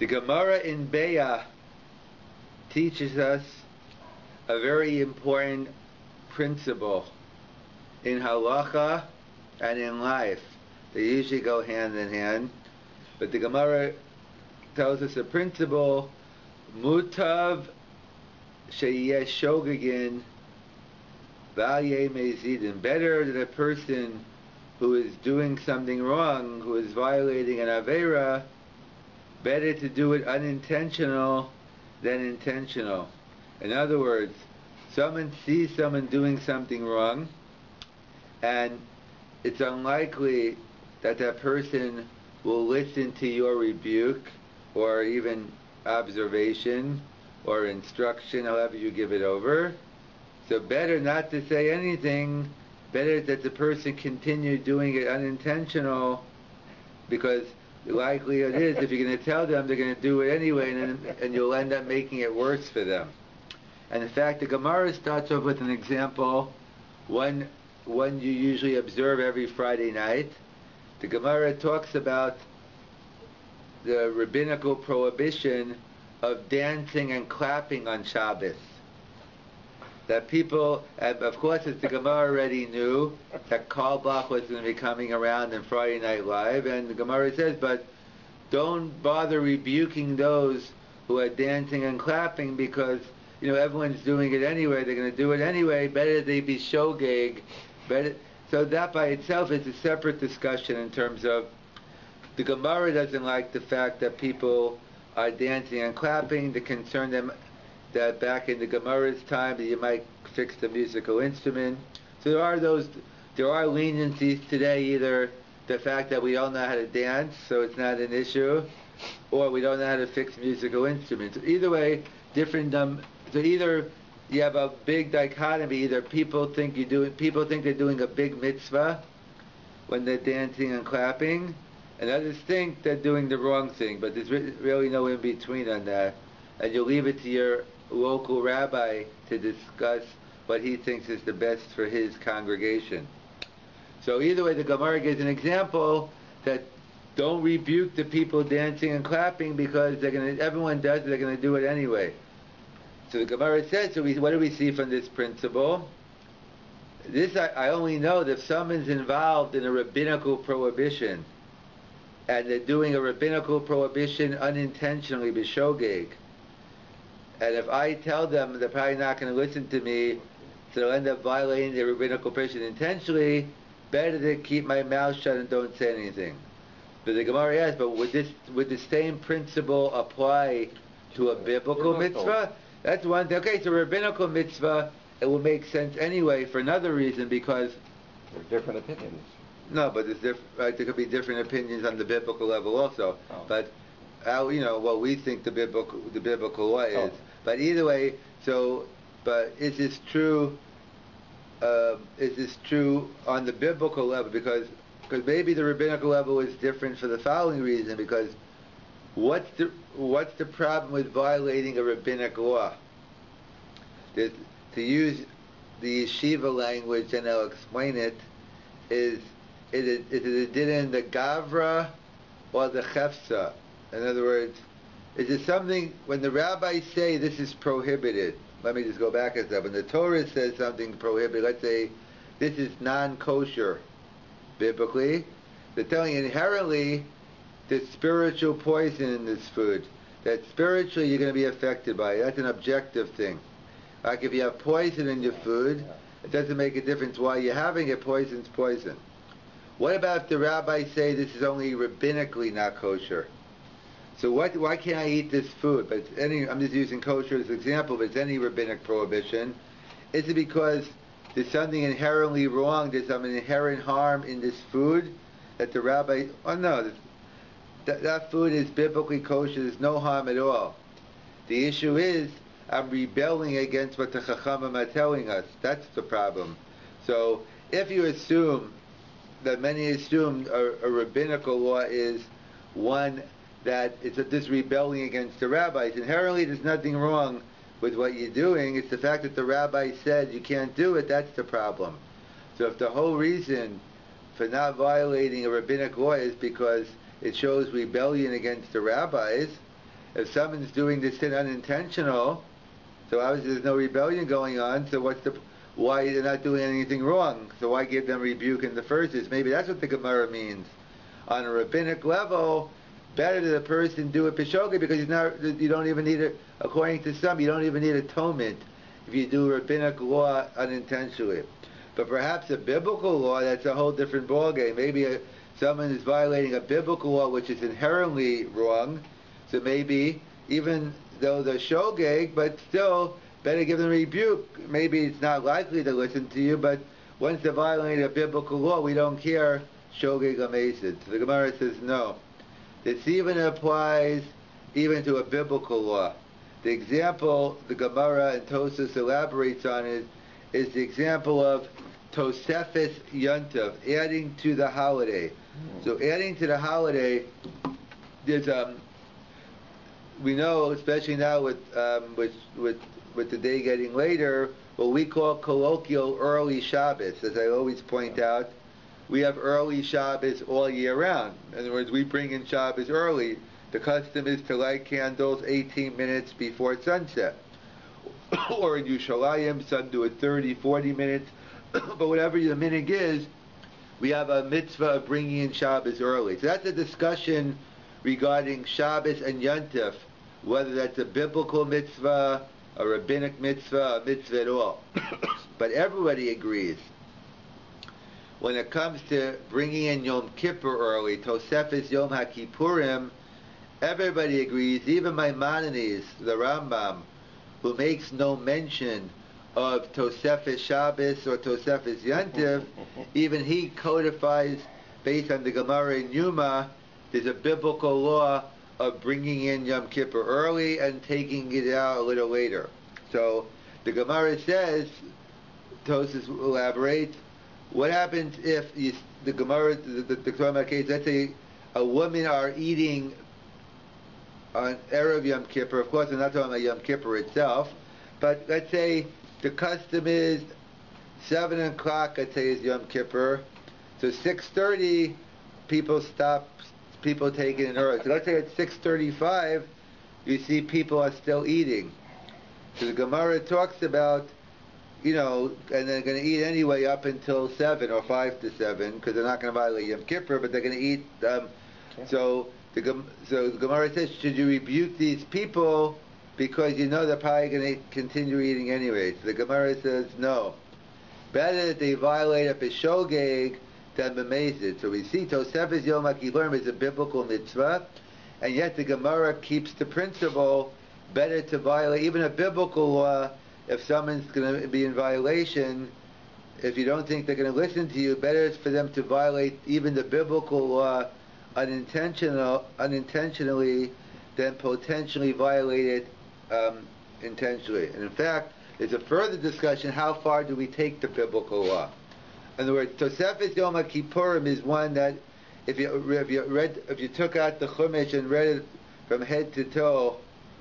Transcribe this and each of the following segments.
The Gemara in Be'ah teaches us a very important principle in halacha and in life. They usually go hand in hand, but the Gemara tells us a principle: mutav sheyesh shogegin v'al mezidin. Better that a person who is doing something wrong, who is violating an avera, better to do it unintentional than intentional. In other words, someone sees someone doing something wrong, and it's unlikely that that person will listen to your rebuke or even observation or instruction, however you give it over. So better not to say anything, better that the person continue doing it unintentional, because the likelihood is if you're going to tell them, they're going to do it anyway, and you'll end up making it worse for them. And in fact, the Gemara starts off with an example, one you usually observe every Friday night. The Gemara talks about the rabbinical prohibition of dancing and clapping on Shabbos. That people, of course, as the Gemara already knew, that Karlbach was going to be coming around in Friday Night Live, and the Gemara says, but don't bother rebuking those who are dancing and clapping, because everyone's doing it anyway. They're going to do it anyway. Better they be shogeg. Better. So that by itself is a separate discussion in terms of the Gemara doesn't like the fact that people are dancing and clapping. The concern them that back in the Gemara's time that you might fix the musical instrument. So there are leniencies today, either the fact that we don't know how to dance, so it's not an issue, or we don't know how to fix musical instruments. Either way, so either you have a big dichotomy, either people think they're doing a big mitzvah when they're dancing and clapping, and others think they're doing the wrong thing, but there's really no in between on that. And you leave it to your local rabbi to discuss what he thinks is the best for his congregation. So either way, the Gemara gives an example that don't rebuke the people dancing and clapping, because everyone does it, they're going to do it anyway. So the Gemara says, what do we see from this principle? This I only know that if someone's involved in a rabbinical prohibition, and they're doing a rabbinical prohibition unintentionally, b'shogeg, and if I tell them, they're probably not going to listen to me, so they'll end up violating the rabbinical prohibition intentionally, better to keep my mouth shut and don't say anything. But the Gemara asks, but would the same principle apply to a biblical mitzvah? That's one thing. Okay, so rabbinical mitzvah, it will make sense anyway for another reason, because there are different opinions. No, but there could be different opinions on the biblical level also. Oh. But what we think the biblical law is. Oh. But either way, but is this true? Is this true on the biblical level? Because maybe the rabbinical level is different for the following reason. Because what's the problem with violating a rabbinic law? To use the yeshiva language, and I'll explain it, is it in the gavra or the chefsa? In other words, is it something, when the rabbis say this is prohibited, let me just go back a step. When the Torah says something prohibited, let's say this is non-kosher, biblically, they're telling you inherently there's spiritual poison in this food, that spiritually you're going to be affected by it. That's an objective thing. Like if you have poison in your food, it doesn't make a difference why you're having it. Poison's poison. What about if the rabbis say this is only rabbinically not kosher? So why can't I eat this food? But I'm just using kosher as an example, but it's any rabbinic prohibition. Is it because there's something inherently wrong, there's some inherent harm in this food that the rabbi, that food is biblically kosher, there's no harm at all. The issue is, I'm rebelling against what the Chachamim are telling us. That's the problem. So if you assume that many assume a rabbinical law is one that it's this rebelling against the rabbis. Inherently, there's nothing wrong with what you're doing. It's the fact that the rabbi said you can't do it, that's the problem. So if the whole reason for not violating a rabbinic law is because it shows rebellion against the rabbis, if someone's doing the sin unintentional, so obviously there's no rebellion going on, so why they're not doing anything wrong? So why give them rebuke in the first place? Maybe that's what the Gemara means. On a rabbinic level, better that a person do it b'shogeg because you don't even need it, according to some, you don't even need atonement if you do rabbinic law unintentionally. But perhaps a biblical law, that's a whole different ballgame. Maybe someone is violating a biblical law which is inherently wrong, so maybe even though they're shogeg, but still better give them a rebuke. Maybe it's not likely to listen to you, but once they're violating a biblical law, we don't care, shogeg amazed. So the Gemara says no. This even applies even to a biblical law. The example the Gemara and Tosafos elaborates on is the example of Tosefes Yontav, adding to the holiday. So adding to the holiday, there's we know, especially now with the day getting later, what we call colloquial early Shabbos. As I always point out, we have early Shabbos all year round. In other words, we bring in Shabbos early. The custom is to light candles 18 minutes before sunset. Or in Yerushalayim, some do it 30, 40 minutes. But whatever the minhag is, we have a mitzvah of bringing in Shabbos early. So that's a discussion regarding Shabbos and Yontif, whether that's a biblical mitzvah, a rabbinic mitzvah, a mitzvah at all. But everybody agrees. When it comes to bringing in Yom Kippur early, Tosefes Yom HaKippurim, everybody agrees, even Maimonides, the Rambam, who makes no mention of Tosefes Shabbos or Tosefes Yontif, even he codifies, based on the Gemara in Yuma, there's a biblical law of bringing in Yom Kippur early and taking it out a little later. So the Gemara says, Tosafos elaborates, what happens if the Gemara, the Torah case, let's say a woman are eating on Erev Yom Kippur. Of course, we're not talking about Yom Kippur itself, but let's say the custom is 7 o'clock, let's say, is Yom Kippur. So 6:30, people taking it early. So let's say at 6:35, you see people are still eating. So the Gemara talks about, and they're going to eat anyway up until 7 or 5 to 7, because they're not going to violate Yom Kippur, but they're going to eat. So the Gemara says, should you rebuke these people because they're probably going to continue eating anyway? So the Gemara says no. Better that they violate a b'shogeg than b'mezid. So we see Tosefes Yom HaKippurim is a biblical mitzvah, and yet the Gemara keeps the principle, better to violate even a biblical law. If someone's going to be in violation, if you don't think they're going to listen to you, better it's for them to violate even the biblical law unintentionally than potentially violate it intentionally. And in fact, there's a further discussion, how far do we take the biblical law? In other words, Tosefes Yom HaKippurim is one that if you took out the Chumash and read it from head to toe,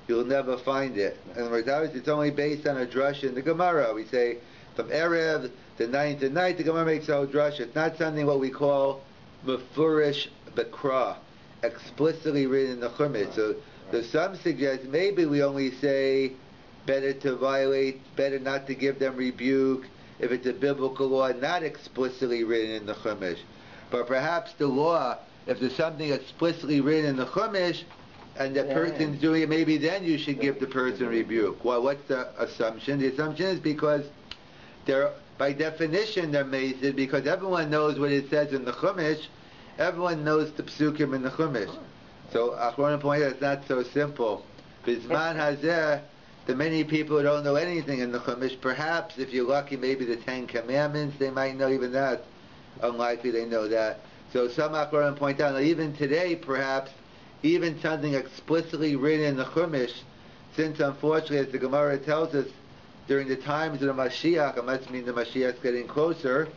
you'll never find it. In other words, obviously it's only based on a drush in the Gemara. We say from Erev to night, the Gemara makes a whole drush. It's not something what we call mefurish bekra, explicitly written in the Chumash. So some suggest maybe we only say better not to give them rebuke if it's a biblical law not explicitly written in the Chumash. But perhaps the law, if there's something explicitly written in the Chumash, and the person's doing it, maybe then you should give the person rebuke. Well, what's the assumption? The assumption is because by definition they're mazed, because everyone knows what it says in the Chumash. Everyone knows the psukim in the Chumash. So Achronim point out it's not so simple. Bizman hazeh, the many people who don't know anything in the Chumash, perhaps if you're lucky, maybe the 10 Commandments, they might know even that. Unlikely they know that. So some Achronim point out that even today, perhaps, even something explicitly written in the Chumash, since unfortunately, as the Gemara tells us, during the times of the Mashiach, it must mean the Mashiach's getting closer,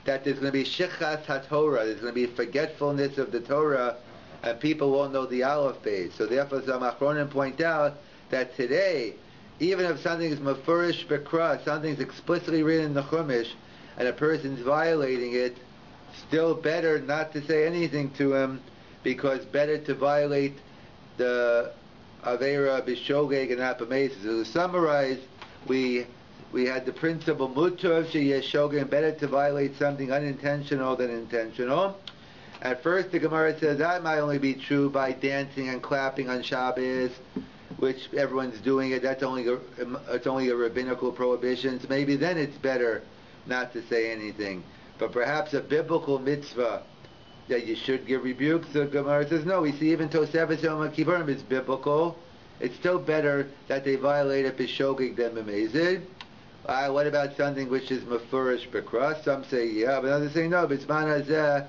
that there's going to be shichas haTorah, there's going to be forgetfulness of the Torah, and people won't know the Aleph Beis. So therefore, some Achronim point out that today, even if something is mefurish bekra, something's explicitly written in the Chumash, and a person's violating it, still better not to say anything to him, because better to violate the Avera Bishogeg and Apamesa. So to summarize, we had the principle Mutar Sheyeshogeg, better to violate something unintentional than intentional. At first, the Gemara says that might only be true by dancing and clapping on Shabbos, which everyone's doing it. It's only a rabbinical prohibition. So maybe then it's better not to say anything. But perhaps a biblical mitzvah that you should give rebukes. The Gemara says no. We see even Tosefes Yom Kippurim is biblical. It's still better that they violate a bishogig than b'mezid. What about something which is mafurish b'kra? Some say yeah, but others say no. B'zman hazeh,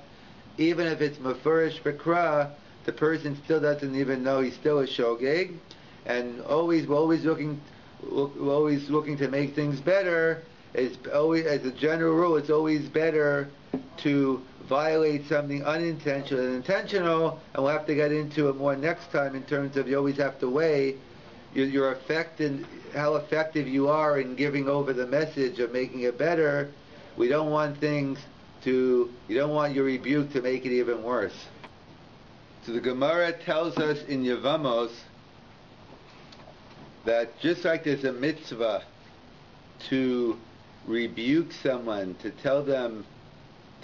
even if it's mafurish b'kra, the person still doesn't even know he's still a shogeg. And we're always looking to make things better. It's always, as a general rule, it's always better to violate something unintentional than intentional, and we'll have to get into it more next time in terms of you always have to weigh your effect and how effective you are in giving over the message of making it better. You don't want your rebuke to make it even worse. So the Gemara tells us in Yevamos that just like there's a mitzvah to rebuke someone, to tell them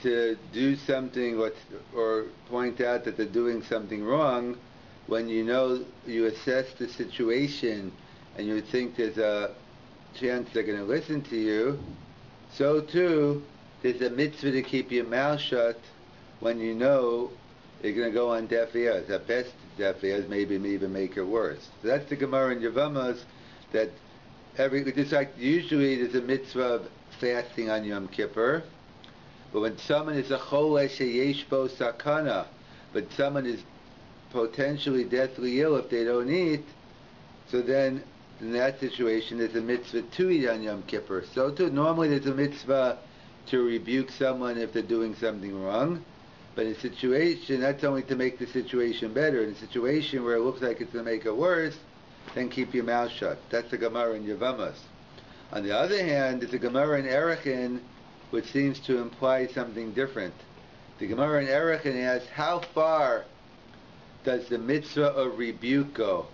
to do something or point out that they're doing something wrong, when you assess the situation and you think there's a chance they're going to listen to you, so too there's a mitzvah to keep your mouth shut when you know you're going to go on deaf ears. At best, deaf ears, maybe even make it worse. So that's the Gemara in Yevamos, that just like usually there's a mitzvah of fasting on Yom Kippur, but when someone is a chole sheyesh bo sakana, but someone is potentially deathly ill if they don't eat, so then in that situation there's a mitzvah to eat on Yom Kippur. So too, normally there's a mitzvah to rebuke someone if they're doing something wrong, but in a situation, that's only to make the situation better. In a situation where it looks like it's going to make it worse, then keep your mouth shut. That's the Gemara in Yevamos. On the other hand, there's a Gemara in Erechin which seems to imply something different. The Gemara in Erechin asks, how far does the mitzvah of rebuke go?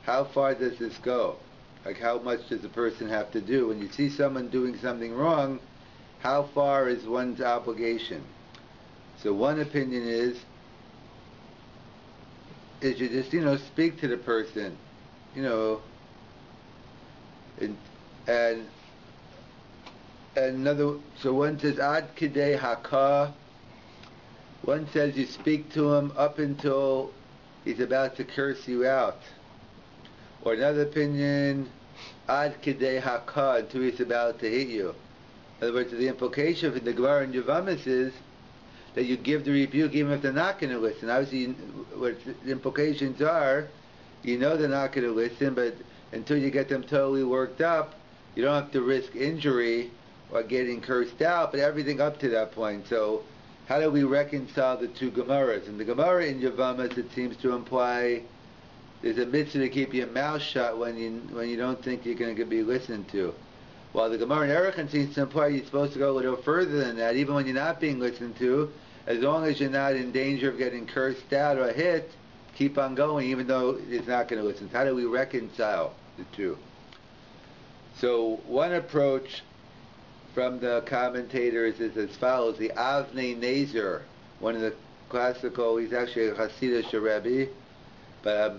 How far does this go? Like, how much does a person have to do? When you see someone doing something wrong, how far is one's obligation? So one opinion is you just, speak to the person, and another, so one says, ad kidei haka, one says you speak to him up until he's about to curse you out. Or another opinion, ad kidei haka, until he's about to hit you. In other words, the implication for the Gemara in Yevamos is that you give the rebuke even if they're not going to listen. Obviously, what the implications are, they're not going to listen, but until you get them totally worked up, you don't have to risk injury or getting cursed out, but everything up to that point. So how do we reconcile the two Gemaras? And the Gemara in Yevamos, it seems to imply there's a mitzvah to keep your mouth shut when you don't think you're going to be listened to. While the Gemara in Erechin seems to imply you're supposed to go a little further than that, even when you're not being listened to, as long as you're not in danger of getting cursed out or hit, keep on going, even though it's not going to listen. How do we reconcile the two? So one approach from the commentators is as follows. The Avnei Nezer, one of the classical, he's actually a Hasidic Rabbi, but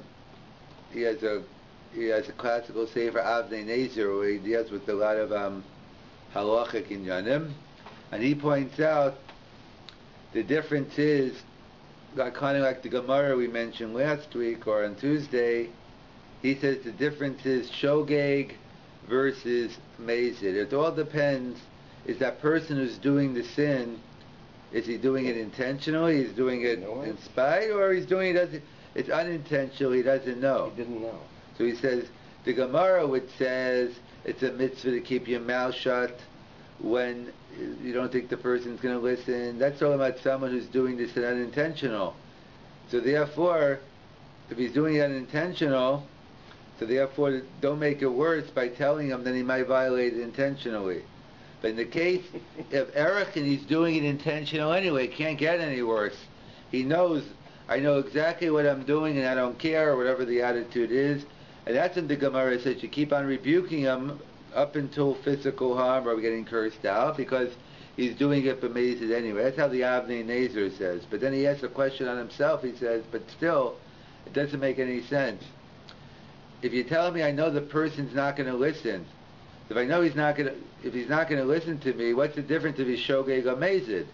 he has a classical sefer Avnei Nezer where he deals with a lot of halachic inyanim, and he points out the difference is kind of like the Gemara we mentioned last week or on Tuesday. He says the difference is shogeg versus mezid. It all depends. Is that person who's doing the sin, is he doing it intentionally? He's doing it in spite, or he's doing it it's unintentional. He doesn't know. He didn't know. So he says the Gemara which says it's a mitzvah to keep your mouth shut when you don't think the person's going to listen. That's all about someone who's doing this and unintentional. So therefore, if he's doing it unintentional, so therefore don't make it worse by telling him, then he might violate it intentionally. But in the case of Erech, and he's doing it intentional anyway, it can't get any worse. He knows I know exactly what I'm doing and I don't care, or whatever the attitude is. And that's when the Gemara says you keep on rebuking him up until physical harm or getting cursed out, because he's doing it b'mezid anyway. That's how the Avnei Nezer says. But then he asks a question on himself. He says, but still, it doesn't make any sense. If you tell me I know the person's not going to listen, if I know he's not going to, if he's not going to listen to me, what's the difference if he's shogeg or mezid?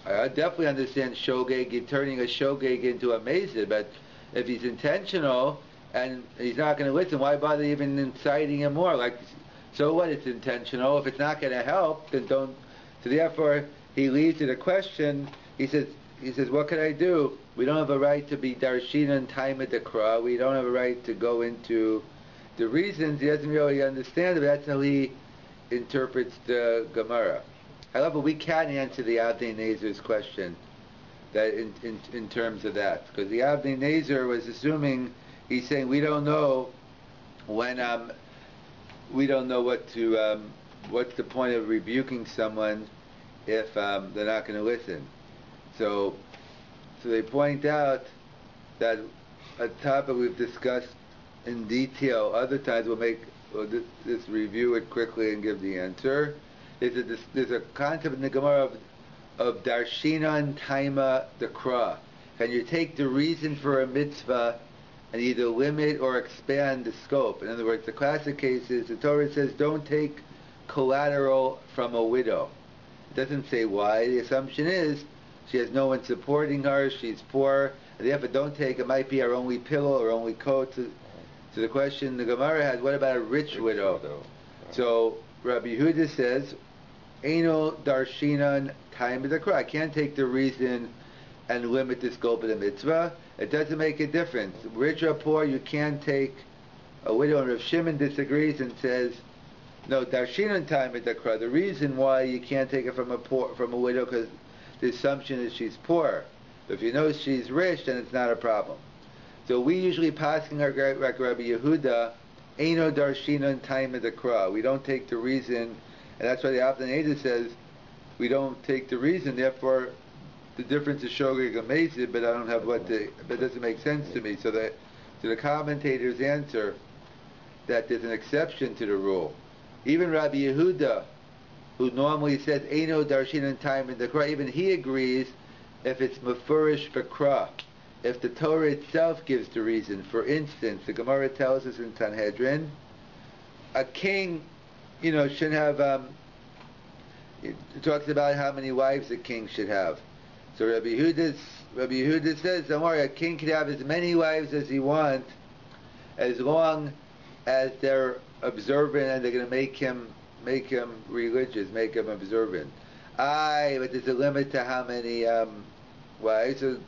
I definitely understand shogeg, turning a shogeg into a mezid, but if he's intentional and he's not going to listen, why bother even inciting him more? Like, so what? It's intentional. If it's not going to help, then don't. So therefore, he leads to the question. He says, what can I do? We don't have a right to be darshin and time at the kra. We don't have a right to go into the reasons. He doesn't really understand it, but that's how he interprets the Gemara. However, we can answer the Avnei Nezer's question that in terms of that, because the Avnei Nezer was assuming, he's saying we don't know when we don't know what to what's the point of rebuking someone if they're not going to listen. So they point out that a topic we've discussed in detail other times. We'll just review it quickly and give the answer. There's a concept in the Gemara of darshinan taima dekra. Can you take the reason for a mitzvah and either limit or expand the scope? In other words, the classic case is the Torah says don't take collateral from a widow. It doesn't say why. The assumption is she has no one supporting her, she's poor, and therefore don't take, it might be her only pillow or only coat. So the question the Gemara has, what about a rich widow? So Rabbi Yehuda says, Eino darshinan time of the kra. I can't take the reason and limit the scope of the mitzvah. It doesn't make a difference. Rich or poor, you can't take a widow. And Rav Shimon disagrees and says, no, darshinan time of the kra. The reason why you can't take it from a widow, because the assumption is she's poor. But if you know she's rich, then it's not a problem. So we usually passing our like Rabbi Yehuda, Eino darshinan time of the kra. We don't take the reason. And that's why the Avnei Nezer says we don't take the reason. Therefore, the difference is shogeg and mezid, but I don't have but it doesn't make sense to me. So the commentators answer that there's an exception to the rule. Even Rabbi Yehuda, who normally says Eino darshinan time in the kra, even he agrees if it's mefurish b'kra, if the Torah itself gives the reason. For instance, the Gemara tells us in Sanhedrin, a king, should have, it talks about how many wives a king should have. So Rabbi Yehuda says, don't worry, a king could have as many wives as he wants, as long as they're observant and they're going to make him religious, make him observant. But there's a limit to how many wives. So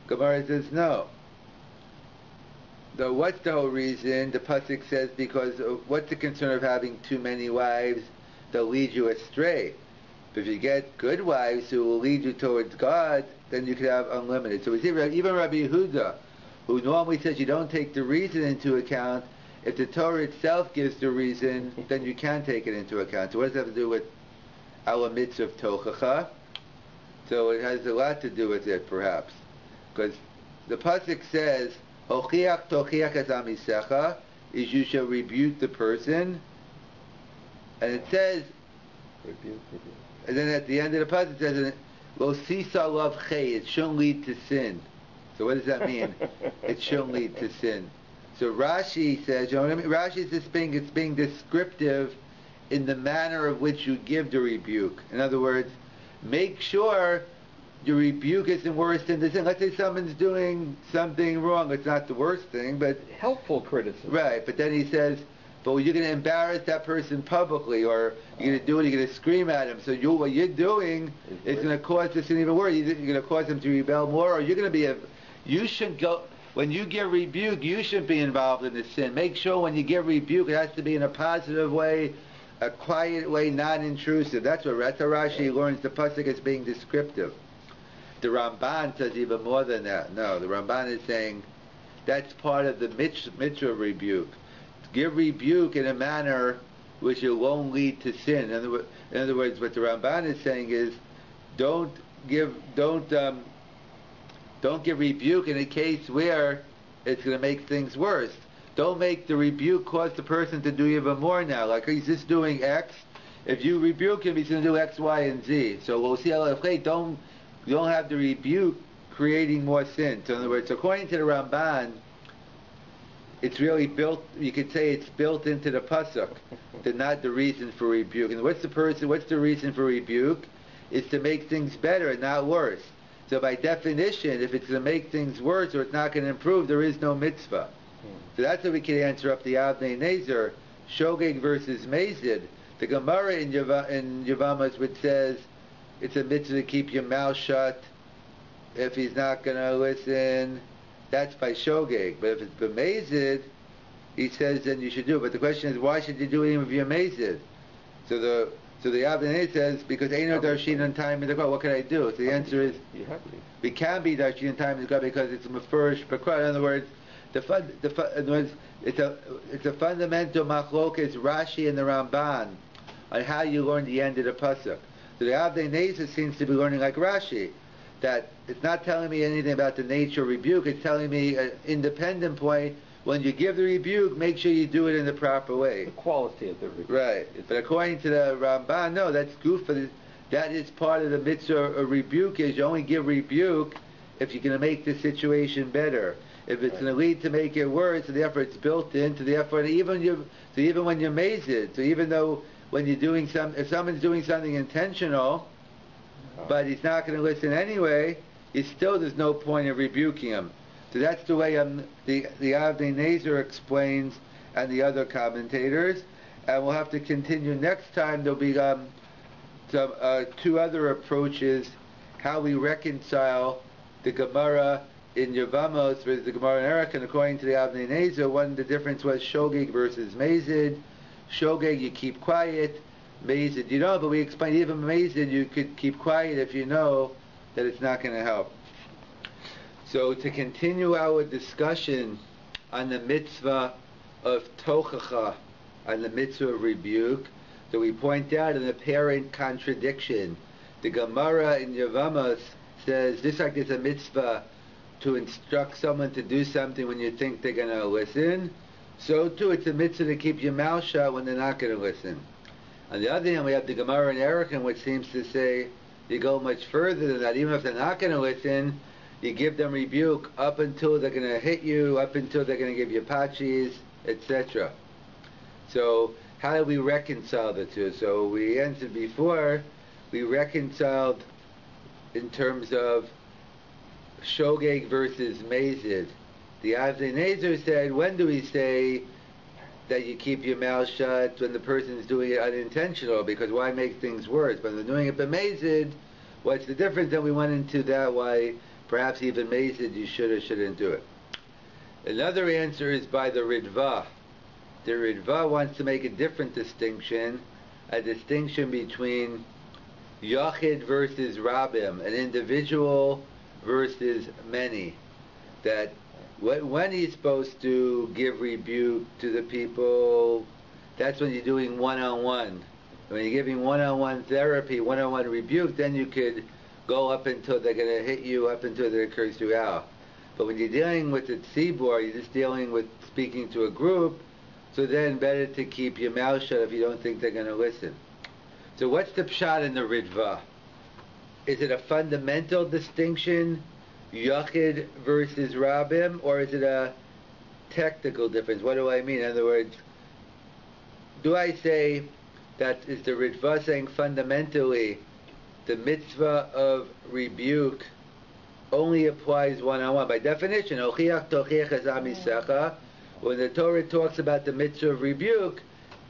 Gemara says no. Though what's the whole reason? The pasuk says because what's the concern of having too many wives? They'll lead you astray. But if you get good wives who will lead you towards God, then you can have unlimited. So we see even Rabbi Yehuda, who normally says you don't take the reason into account, if the Torah itself gives the reason, then you can take it into account. So what does that have to do with our mitzvah of tochacha? So it has a lot to do with it, perhaps, because the pasuk says, "Hochiach tochiach es amisecha," is you shall rebuke the person, and it says, and then at the end of the pasuk it says, "Lo sisa lav chay," it shouldn't lead to sin. So what does that mean? It shouldn't lead to sin. So Rashi says, Rashi is being descriptive in the manner of which you give the rebuke. In other words, make sure your rebuke isn't worse than the sin. Let's say someone's doing something wrong. It's not the worst thing, but helpful criticism. Right, but then he says, but you're going to embarrass that person publicly, or you're going to do it, you're going to scream at him. So what you're doing is going to cause the sin even worse. You're going to cause him to rebel more, or you're going to be you should go. When you give rebuke, you should be involved in the sin. Make sure when you give rebuke, it has to be in a positive way, a quiet way, non-intrusive. That's how Rashi learns the pasuk as being descriptive. The Ramban says even more than that. No, the Ramban is saying that's part of the mitzvah rebuke. Give rebuke in a manner which it won't lead to sin. In other words, what the Ramban is saying is, don't Don't give rebuke in a case where it's going to make things worse. Don't make the rebuke cause the person to do even more now. Like, he's just doing X. If you rebuke him, he's going to do X, Y, and Z. So we'll see how don't have the rebuke creating more sin. So in other words, according to the Ramban, it's really built, you could say it's built into the pasuk. They're not the reason for rebuke. And what's the reason for rebuke? Is to make things better and not worse. So by definition, if it's going to make things worse or it's not going to improve, there is no mitzvah. So that's how we can answer up the Avnei Nezer, Shogeg versus Mazid. The Gemara in Yevamos, which says it's a mitzvah to keep your mouth shut if he's not going to listen. That's by Shogeg. But if it's b'mazid, he says then you should do it. But the question is, why should you do it even if you're mazid? So the Avnei says, because ain't no darshin on time in the Torah. What can I do? So the answer is, we can be darshin on time in the Torah because it's a mefurish b'Torah. In other words, it's a fundamental machlokes Rashi and the Ramban on how you learn the end of the pasuk. So the Avnei Nezer seems to be learning like Rashi, that it's not telling me anything about the nature of rebuke. It's telling me an independent point. When you give the rebuke, make sure you do it in the proper way. The quality of the rebuke. Right. But according to the Ramban, no, that's goof. That is part of the mitzvah of rebuke, is you only give rebuke if you're going to make the situation better. If it's going to lead to make it worse, so therefore it's built into the effort. Even when you're mazed, so even though when you're doing if someone's doing something intentional, but he's not going to listen anyway, there's no point of rebuking him. So that's the way the Avnei Nezer explains, and the other commentators. And we'll have to continue next time. There'll be two other approaches, how we reconcile the Gemara in Yevamos versus the Gemara in Erech. And according to the Avnei Nezer, the difference was Shogeg versus Mazid. Shogeg, you keep quiet. Mazid, you know, but we explained even Mazid, you could keep quiet if you know that it's not going to help. So to continue our discussion on the mitzvah of tochacha, on the mitzvah of rebuke, so we point out an apparent contradiction. The Gemara in Yevamos says, just like there's a mitzvah to instruct someone to do something when you think they're going to listen, so too it's a mitzvah to keep your mouth shut when they're not going to listen. On the other hand, we have the Gemara in Erech, which seems to say you go much further than that. Even if they're not going to listen, you give them rebuke up until they're going to hit you, up until they're going to give you pachis, etc. So how do we reconcile the two? So we answered before, we reconciled in terms of Shogeg versus Mazid. The Avnei Nezer said, when do we say that you keep your mouth shut when the person's doing it unintentional? Because why make things worse? When they're doing it b'mazid, what's the difference? Then we went into that, why perhaps even mazid you should or shouldn't do it. Another answer is by the Ritva. The Ritva wants to make a different distinction, a distinction between Yachid versus Rabim, an individual versus many. That when he's supposed to give rebuke to the people, that's when you're doing one-on-one. When you're giving one-on-one therapy, one-on-one rebuke, then you could go up until they're going to hit you, up until they curse you out. But when you're dealing with the tzibur, you're just dealing with speaking to a group, so then better to keep your mouth shut if you don't think they're going to listen. So what's the pshat in the Ritva? Is it a fundamental distinction, Yachid versus Rabim, or is it a technical difference? What do I mean? In other words, do I say that is the Ritva saying fundamentally the mitzvah of rebuke only applies one-on-one? By definition, Ochiach tochiach hazam yisecha, when the Torah talks about the mitzvah of rebuke,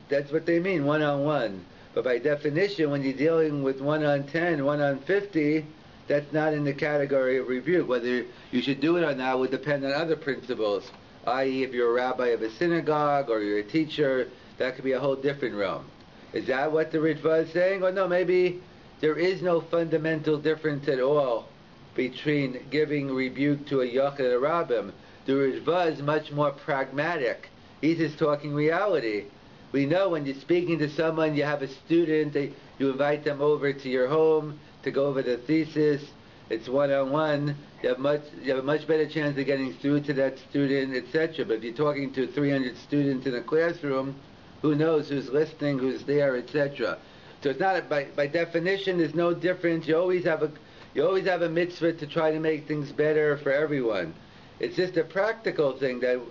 that's what they mean, one-on-one. But by definition, when you're dealing with 1-on-10, 1-on-50, that's not in the category of rebuke. Whether you should do it or not would depend on other principles, i.e. if you're a rabbi of a synagogue or you're a teacher, that could be a whole different realm. Is that what the Ritva is saying? Or no, maybe there is no fundamental difference at all between giving rebuke to a Yachid and a Rabim. The Ritva is much more pragmatic. He's just talking reality. We know when you're speaking to someone, you have a student, you invite them over to your home to go over the thesis, it's one-on-one, you have a much better chance of getting through to that student, etc. But if you're talking to 300 students in a classroom, who knows who's listening, who's there, etc. So it's not by definition. There's no difference. You always have a mitzvah to try to make things better for everyone. It's just a practical thing that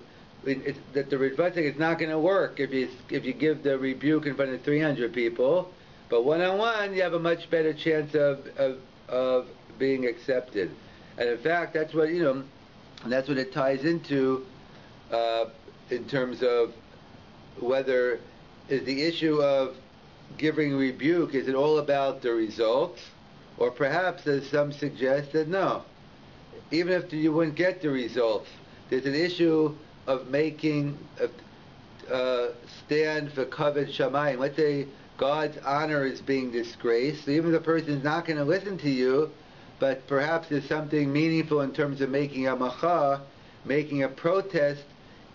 the Ritva thing is not going to work if you give the rebuke in front of 300 people. But one-on-one, you have a much better chance of being accepted. And in fact, that's what that's what it ties into in terms of whether is the issue of giving rebuke, is it all about the results, or perhaps, as some suggest, that no, even if you wouldn't get the results, there's an issue of making stand for kavod shamayim. Let's say God's honor is being disgraced, so even if the person's not going to listen to you, but perhaps there's something meaningful in terms of making a macha, making a protest,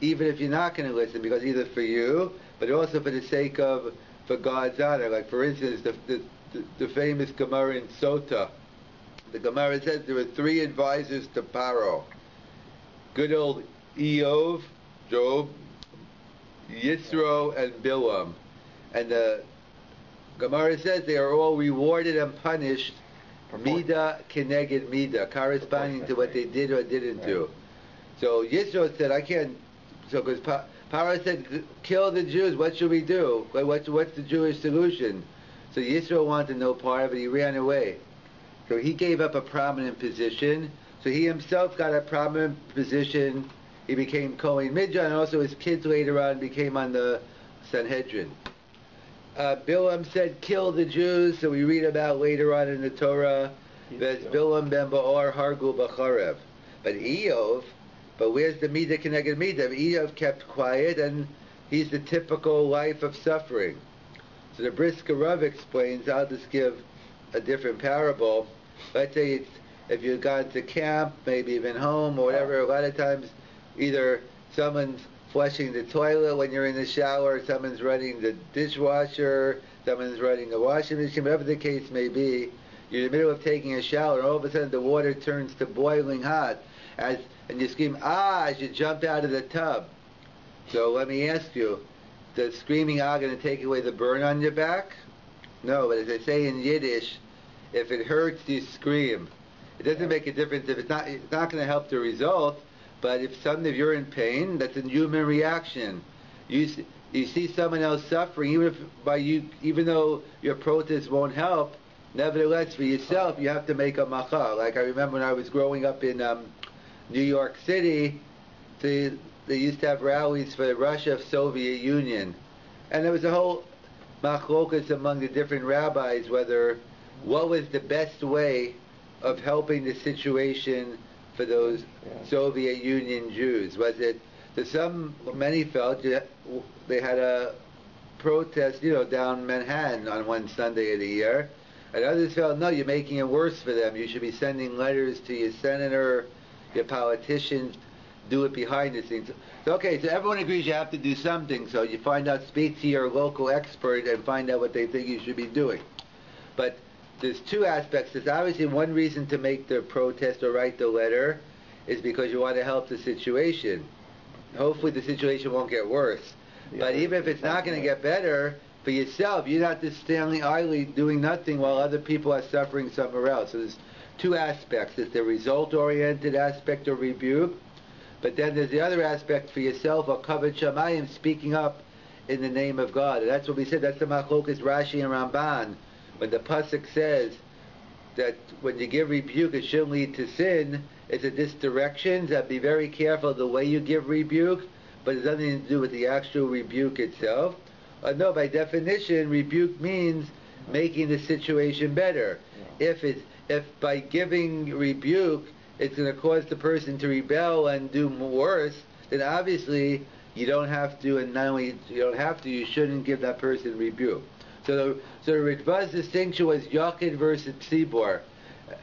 even if you're not going to listen, because either for you, but also for the sake for God's honor. Like for instance, the famous Gemara in Sota. The Gemara says there were 3 advisors to Paro. Good old Eov, Job, Yisro, and Bilam. And the Gemara says they are all rewarded and punished, Mida keneged Mida, corresponding to what they did or didn't do. So Yisro said, I can't, so because Paro said, kill the Jews, what should we do? What's the Jewish solution? So Yisro wanted no part of it, he ran away. So he gave up a prominent position. So he himself got a prominent position. He became Kohen Midjan, and also his kids later on became on the Sanhedrin. Bilam said, kill the Jews. So we read about later on in the Torah, there's Bilam ben Ba'or Hargu B'charev. But where's the Midah Keneged Midah? Eov kept quiet, and he's the typical life of suffering. So the Brisker Rav explains, I'll just give a different parable. Let's say if you've gone to camp, maybe even home or whatever, a lot of times either someone's flushing the toilet when you're in the shower, someone's running the dishwasher, someone's running the washing machine, whatever the case may be. You're in the middle of taking a shower, and all of a sudden the water turns to boiling hot, and you scream, as you jump out of the tub. So let me ask you, does screaming going to take away the burn on your back? No, but as I say in Yiddish, if it hurts, you scream. It doesn't make a difference if it's not going to help the result, but if you're in pain, that's a human reaction. You see someone else suffering, even though your protest won't help, nevertheless for yourself you have to make a macha. Like I remember when I was growing up in New York City, they used to have rallies for the Russia Soviet Union, and there was a whole machlokas among the different rabbis whether what was the best way of helping the situation for those Soviet Union Jews. Was it that many felt they had a protest, down Manhattan on one Sunday of the year, and others felt, no, you're making it worse for them. You should be sending letters to your senator, your politicians, do it behind the scenes. So everyone agrees you have to do something, so you speak to your local expert and find out what they think you should be doing. But there's 2 aspects. There's obviously one reason to make the protest or write the letter is because you want to help the situation. Hopefully the situation won't get worse. But even if it's not going to get better, for yourself, you're not just standing idly doing nothing while other people are suffering somewhere else. So there's 2 aspects. There's the result-oriented aspect of rebuke, but then there's the other aspect for yourself, or kavod shamayim, speaking up in the name of God. And that's what we said, that's the machlokas Rashi and Ramban. When the pasuk says that when you give rebuke, it shouldn't lead to sin, it's a misdirection, that be very careful the way you give rebuke, but it has nothing to do with the actual rebuke itself. No, by definition, rebuke means making the situation better. If by giving rebuke, it's going to cause the person to rebel and do worse, then obviously you don't have to, and not only you don't have to, you shouldn't give that person rebuke. So the Ritva's distinction was Yachid versus Tzibor.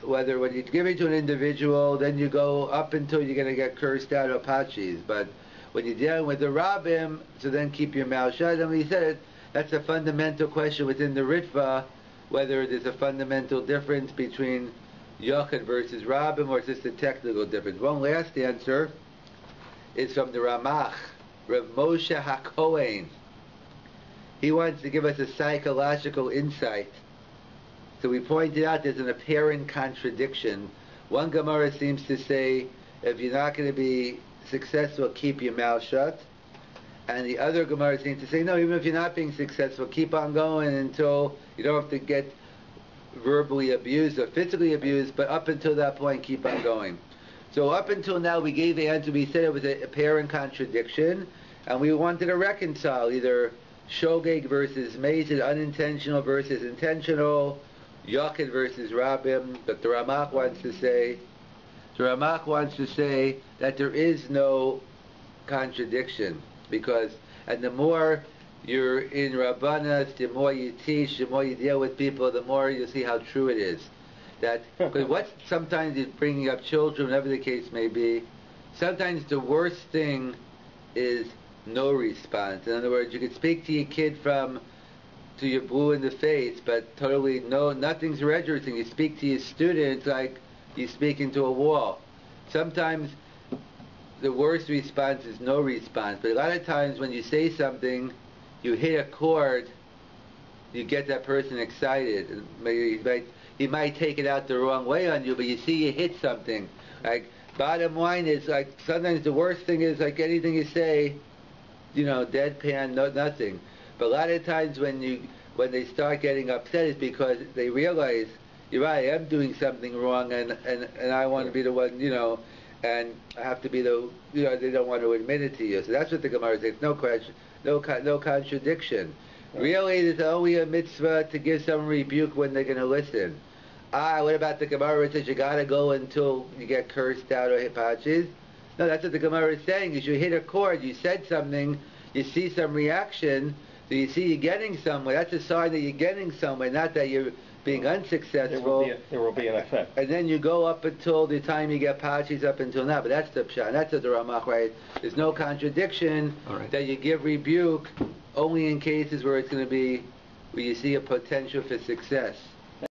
Whether when you're giving to an individual, then you go up until you're going to get cursed out or pachis. But when you're dealing with the Rabbim, so then keep your mouth shut. And we said that's a fundamental question within the Ritva, whether there's a fundamental difference between Yochid versus Rabbi, or is this a technical difference? One last answer is from the Ramach, Rav Moshe HaKohen. He wants to give us a psychological insight. So we pointed out there's an apparent contradiction. One Gemara seems to say, if you're not going to be successful, keep your mouth shut. And the other Gemara seems to say, no, even if you're not being successful, keep on going until you don't have to get verbally abused or physically abused, but up until that point, keep on going. So up until now, we gave the answer. We said it was an apparent contradiction, and we wanted to reconcile either shogeg versus mezid, unintentional versus intentional, Yochid versus Rabim. But the Ramach wants to say that there is no contradiction, because, and the more you're in Rabbanas, the more you teach, the more you deal with people, the more you see how true it is. That, because what sometimes is bringing up children, whatever the case may be, sometimes the worst thing is no response. In other words, you could speak to your kid to your blue in the face, but totally nothing's registering. You speak to your students like you speak into a wall. Sometimes the worst response is no response, but a lot of times when you say something, you hit a chord, you get that person excited. And maybe he might take it out the wrong way on you, but you see you hit something. Like, bottom line is, like, sometimes the worst thing is, like, anything you say, deadpan, nothing. But a lot of times when they start getting upset, it's because they realize, you're right, I am doing something wrong, and I want to be the one, and I have to be they don't want to admit it to you. So that's what the Gemara says. No question, no contradiction. Right. Really, there's only a mitzvah to give some rebuke when they're going to listen. What about the Gemara that says you got to go until you get cursed out or hipachis? No, that's what the Gemara is saying, is you hit a chord, you said something, you see some reaction, so you see you're getting somewhere. That's a sign that you're getting somewhere, not that you're being unsuccessful. There will be an effect. And then you go up until the time you get pachis up until now. But that's the pshat. That's the Ramach, right? There's no contradiction that you give rebuke only in cases where it's going to be, where you see a potential for success.